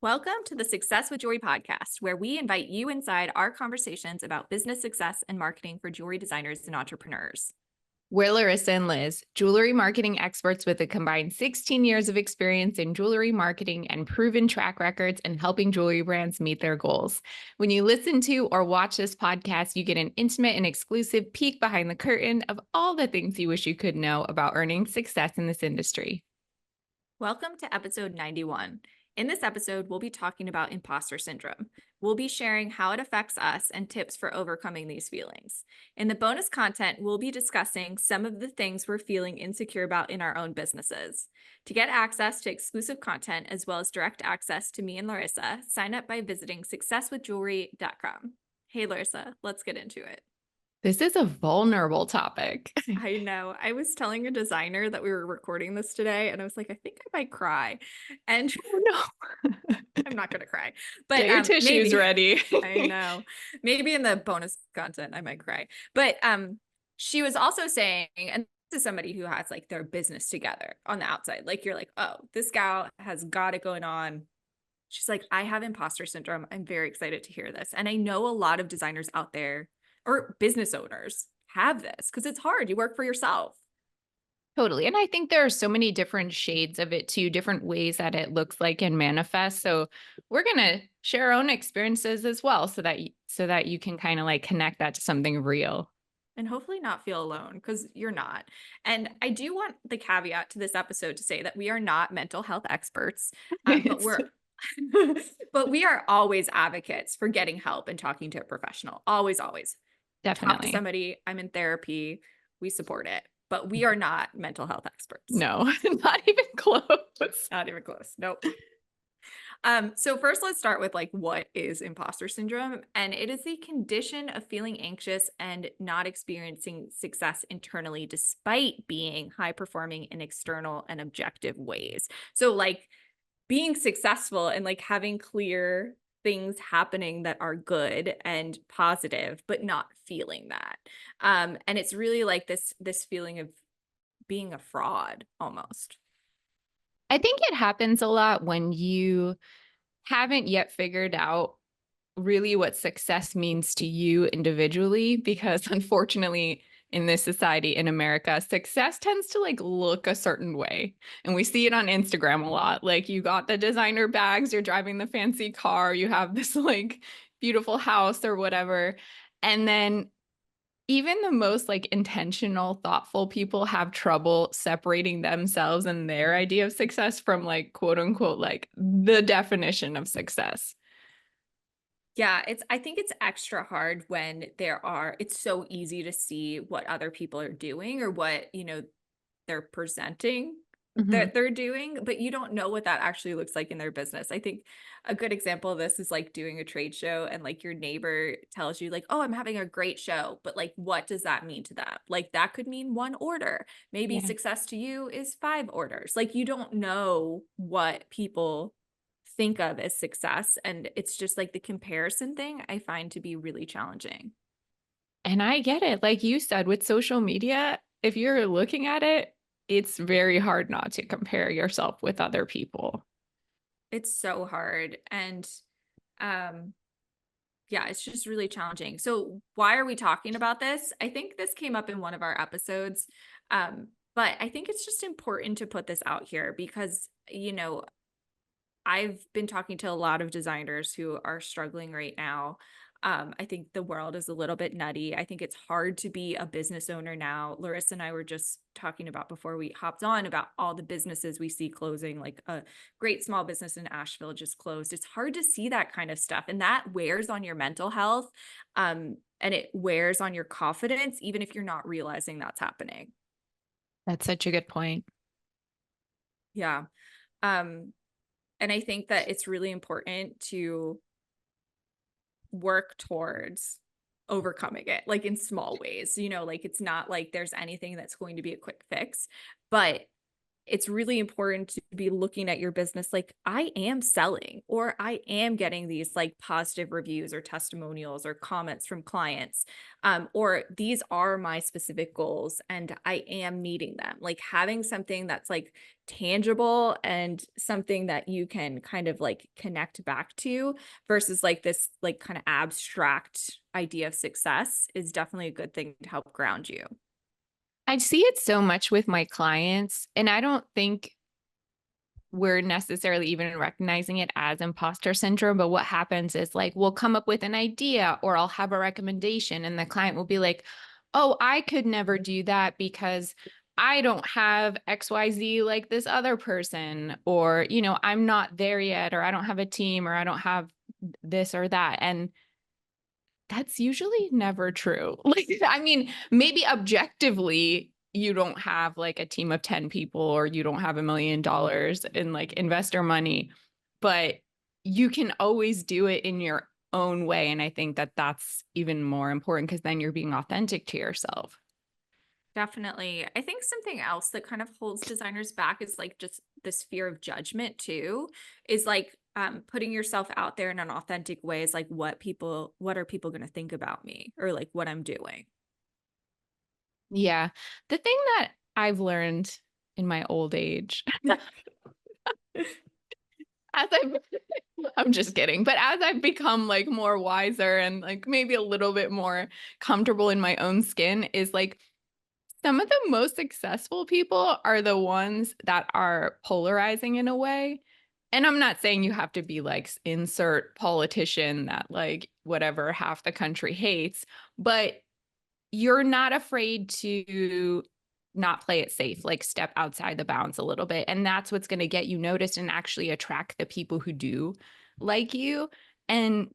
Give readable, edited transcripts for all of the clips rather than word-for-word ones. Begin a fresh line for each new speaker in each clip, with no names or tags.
Welcome to the Success with Jewelry podcast, where we invite you inside our conversations about business success and marketing for jewelry designers and entrepreneurs.
We're Laryssa and Liz, jewelry marketing experts with a combined 16 years of experience in jewelry marketing and proven track records in helping jewelry brands meet their goals. When you listen to or watch this podcast, you get an intimate and exclusive peek behind the curtain of all the things you wish you could know about earning success in this industry.
Welcome to episode 91. In this episode, we'll be talking about imposter syndrome. We'll be sharing how it affects us and tips for overcoming these feelings. In the bonus content, we'll be discussing some of the things we're feeling insecure about in our own businesses. To get access to exclusive content as well as direct access to me and Laryssa, sign up by visiting successwithjewelry.com. Hey, Laryssa, let's get into it.
This is a vulnerable topic.
I know. I was telling a designer that we were recording this today, and I was like, I think I might cry. And
Oh no.
I'm not going to cry, but
Get your tissues
maybe.
ready.
I know. Maybe in the bonus content, I might cry. But she was also saying, and this is somebody who has like their business together on the outside. Like you're like, oh, this gal has got it going on. She's like, I have imposter syndrome. I'm very excited to hear this. And I know a lot of designers out there or business owners have this because it's hard. You work for yourself.
Totally. And I think there are so many different shades of it too, different ways that it looks like and manifests. So we're going to share our own experiences as well so that you can kind of like connect that to something real.
And hopefully not feel alone because you're not. And I do want the caveat to this episode to say that we are not mental health experts, but we are always advocates for getting help and talking to a professional. Always, always. Talk to
Definitely.
somebody. I'm in therapy. We support it, but we are not mental health experts.
No, not even close.
Not even close. Nope. So first let's start with like, what is imposter syndrome? And it is the condition of feeling anxious and not experiencing success internally, despite being high performing in external and objective ways. So like being successful and like having clear things happening that are good and positive, but not feeling that. And it's really like this feeling of being a fraud almost.
I think it happens a lot when you haven't yet figured out really what success means to you individually, because unfortunately, in this society in America, success tends to like look a certain way. And we see it on Instagram a lot. Like you got the designer bags, you're driving the fancy car, you have this like beautiful house or whatever. And then even the most like intentional, thoughtful people have trouble separating themselves and their idea of success from like quote unquote like the definition of success.
Yeah, I think it's extra hard when it's so easy to see what other people are doing or what, they're presenting that they're doing, but you don't know what that actually looks like in their business. I think a good example of this is like doing a trade show and like your neighbor tells you like, oh, I'm having a great show, but like, what does that mean to them? Like that could mean one order. Maybe
Yeah.
success to you is 5 orders. Like you don't know what people think of as success. And it's just like the comparison thing I find to be really challenging.
And I get it. Like you said, with social media, if you're looking at it, it's very hard not to compare yourself with other people.
It's so hard. And yeah, it's just really challenging. So why are we talking about this? I think this came up in one of our episodes. But I think it's just important to put this out here because, I've been talking to a lot of designers who are struggling right now. I think the world is a little bit nutty. I think it's hard to be a business owner now. Laryssa and I were just talking about before we hopped on about all the businesses we see closing, like a great small business in Asheville just closed. It's hard to see that kind of stuff. And that wears on your mental health. And it wears on your confidence, even if you're not realizing that's happening.
That's such a good point.
Yeah. And I think that it's really important to work towards overcoming it, like in small ways, like it's not like there's anything that's going to be a quick fix, but it's really important to be looking at your business like, I am selling, or I am getting these like positive reviews or testimonials or comments from clients, or these are my specific goals and I am meeting them. Like having something that's like tangible and something that you can kind of like connect back to versus like this like kind of abstract idea of success is definitely a good thing to help ground you.
I see it so much with my clients, and I don't think we're necessarily even recognizing it as imposter syndrome. But what happens is like we'll come up with an idea or I'll have a recommendation, and the client will be like, oh, I could never do that because I don't have XYZ like this other person, or, I'm not there yet, or I don't have a team, or I don't have this or that. And that's usually never true. Like, I mean, maybe objectively, you don't have like a team of 10 people or you don't have $1 million in like investor money, but you can always do it in your own way. And I think that that's even more important because then you're being authentic to yourself.
Definitely. I think something else that kind of holds designers back is like just this fear of judgment too, is like putting yourself out there in an authentic way is like what are people going to think about me or like what I'm doing.
Yeah. The thing that I've learned in my old age, as I've I'm just kidding. But as I've become like more wiser and like maybe a little bit more comfortable in my own skin, is like some of the most successful people are the ones that are polarizing in a way. And I'm not saying you have to be like insert politician that like whatever half the country hates, but you're not afraid to not play it safe, like step outside the bounds a little bit. And that's what's going to get you noticed and actually attract the people who do like you. And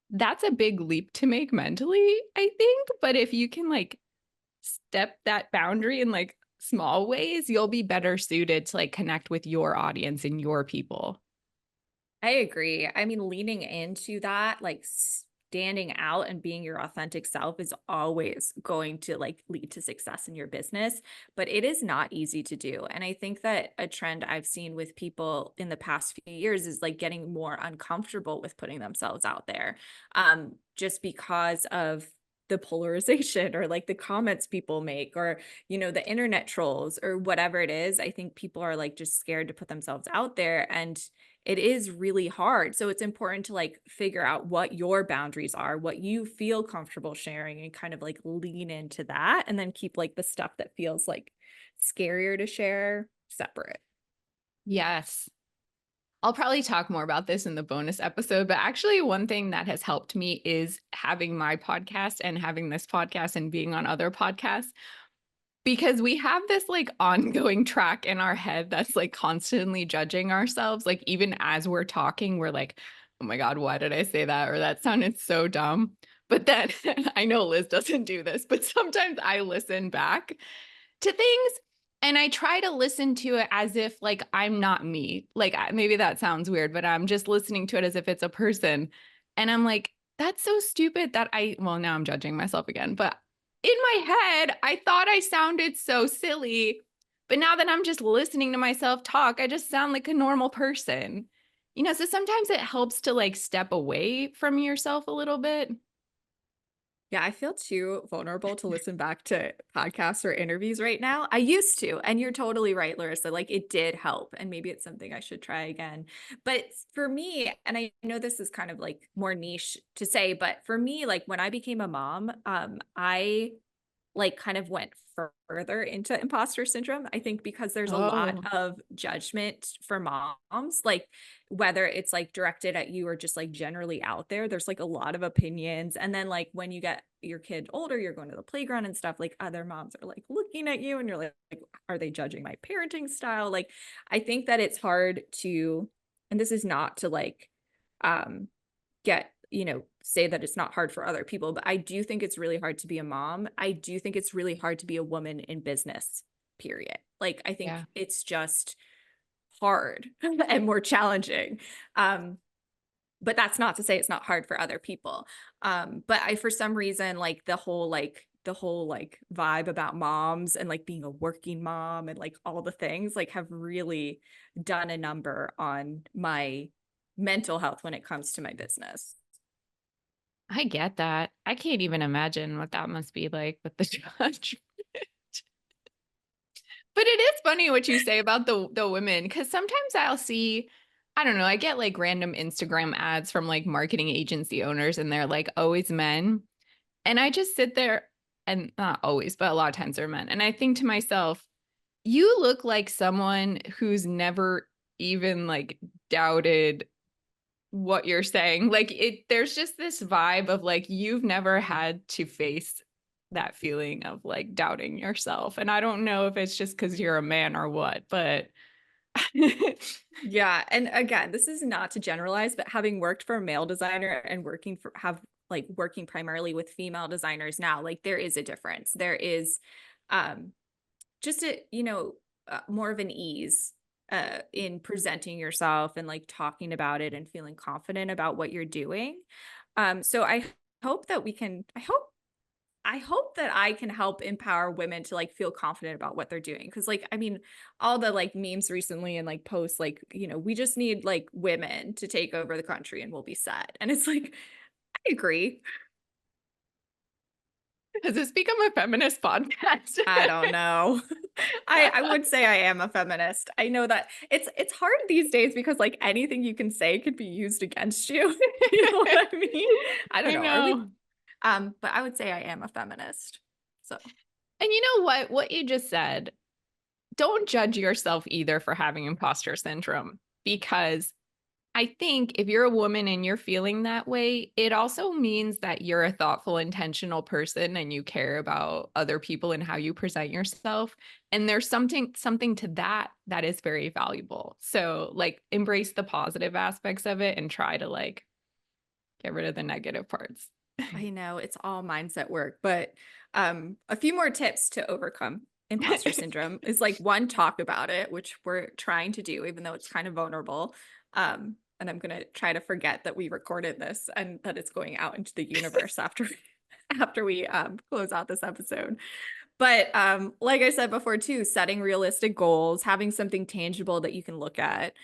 that's a big leap to make mentally, I think. But if you can like step that boundary in like small ways, you'll be better suited to like connect with your audience and your people.
I agree. I mean, leaning into that, like standing out and being your authentic self is always going to like lead to success in your business, but it is not easy to do. And I think that a trend I've seen with people in the past few years is like getting more uncomfortable with putting themselves out there, just because of the polarization or like the comments people make or the internet trolls or whatever it is. I think people are like just scared to put themselves out there, and it is really hard. So it's important to like figure out what your boundaries are, what you feel comfortable sharing, and kind of like lean into that and then keep like the stuff that feels like scarier to share separate.
Yes. I'll probably talk more about this in the bonus episode, but actually, one thing that has helped me is having my podcast and having this podcast and being on other podcasts, because we have this like ongoing track in our head that's like constantly judging ourselves. Like, even as we're talking, we're like, oh my God, why did I say that? Or that sounded so dumb. But then I know Liz doesn't do this, but sometimes I listen back to things and I try to listen to it as if like I'm not me. Like maybe that sounds weird, but I'm just listening to it as if it's a person. And I'm like, that's so stupid that well, now I'm judging myself again, but in my head, I thought I sounded so silly. But now that I'm just listening to myself talk, I just sound like a normal person. So sometimes it helps to like step away from yourself a little bit.
Yeah, I feel too vulnerable to listen back to podcasts or interviews right now. I used to, and you're totally right, Laryssa. Like it did help, and maybe it's something I should try again. But for me, and I know this is kind of like more niche to say, but for me, like when I became a mom, I like kind of went further into imposter syndrome. I think because there's a lot
Oh,
of judgment for moms, like whether it's like directed at you or just like generally out there, there's like a lot of opinions. And then like when you get your kid older, you're going to the playground and stuff, like other moms are like looking at you and you're like, are they judging my parenting style? Like I think that it's hard to, and this is not to like um get, say that it's not hard for other people, but I do think it's really hard to be a mom. I do think it's really hard to be a woman in business, period. Like, I think
yeah.
it's just hard and more challenging. Um, but that's not to say it's not hard for other people. But for some reason, like the whole like the whole like vibe about moms and like being a working mom and like all the things like have really done a number on my mental health when it comes to my business.
I get that. I can't even imagine what that must be like with the judge. But it is funny what you say about the women, because sometimes I'll see, I don't know, I get like random Instagram ads from like marketing agency owners, and they're like always men. And I just sit there, and not always, but a lot of times they're men. And I think to myself, you look like someone who's never even like doubted what you're saying. Like there's just this vibe of like you've never had to face that feeling of like doubting yourself. And I don't know if it's just because you're a man or what, but
Yeah, and again, this is not to generalize, but having worked for a male designer and working primarily with female designers now, like there is a difference. There is um just more of an ease in presenting yourself and like talking about it and feeling confident about what you're doing. So I hope that I can help empower women to like feel confident about what they're doing. Cause like, I mean, all the like memes recently and like posts, like, we just need like women to take over the country and we'll be set. And it's like, I agree.
has this become a feminist podcast?
I don't know. I would say I am a feminist. I know that it's hard these days because like anything you can say could be used against you. You know what I mean? I don't
I
know. Are we
know.
but I would say I am a feminist. So
And you know what? What you just said, don't judge yourself either for having imposter syndrome, because I think if you're a woman and you're feeling that way, it also means that you're a thoughtful, intentional person and you care about other people and how you present yourself. And there's something to that is very valuable. So like embrace the positive aspects of it and try to like get rid of the negative parts.
I know it's all mindset work, but a few more tips to overcome imposter syndrome is like one, talk about it, which we're trying to do, even though it's kind of vulnerable. And I'm gonna try to forget that we recorded this and that it's going out into the universe after after we close out this episode. But like I said before too, setting realistic goals, having something tangible that you can look at.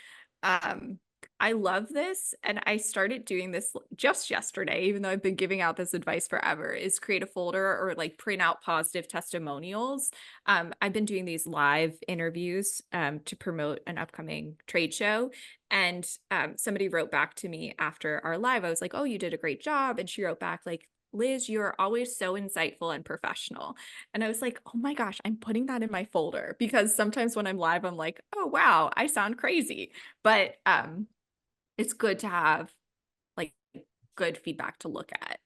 Um, I love this, and I started doing this just yesterday, even though I've been giving out this advice forever, is create a folder or like print out positive testimonials. I've been doing these live interviews to promote an upcoming trade show. And somebody wrote back to me after our live. I was like, "Oh, you did a great job." And she wrote back like, "Liz, you're always so insightful and professional." And I was like, "Oh my gosh, I'm putting that in my folder," because sometimes when I'm live, I'm like, "Oh wow, I sound crazy." But it's good to have like good feedback to look at.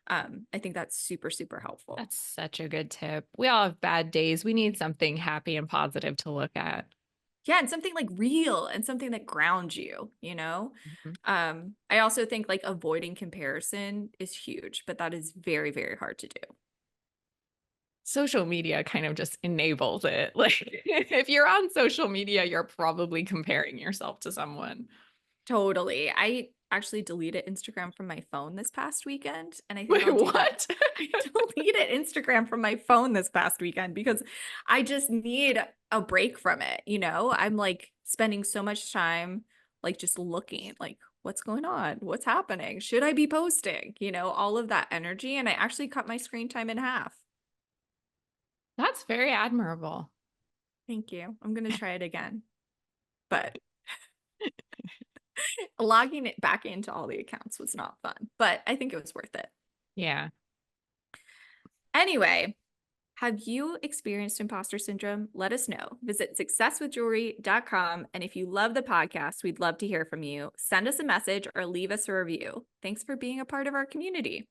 I think that's super, super helpful.
That's such a good tip. We all have bad days. We need something happy and positive to look at.
Yeah, and something like real and something that grounds you, you know?
Mhm.
I also think like avoiding comparison is huge, but that is very, very hard to do.
Social media kind of just enables it. Like if you're on social media, you're probably comparing yourself to someone.
Totally. I actually deleted Instagram from my phone this past weekend, and I think
Wait,
I'll do that.
what?
I deleted Instagram from my phone this past weekend because I just need a break from it, you know? I'm like spending so much time like just looking like what's going on? What's happening? Should I be posting? You know, all of that energy, and I actually cut my screen time in half.
That's very admirable.
Thank you. I'm going to try it again. But logging it back into all the accounts was not fun, but I think it was worth it.
Yeah.
Anyway, have you experienced imposter syndrome? Let us know. Visit successwithjewelry.com. And if you love the podcast, we'd love to hear from you. Send us a message or leave us a review. Thanks for being a part of our community.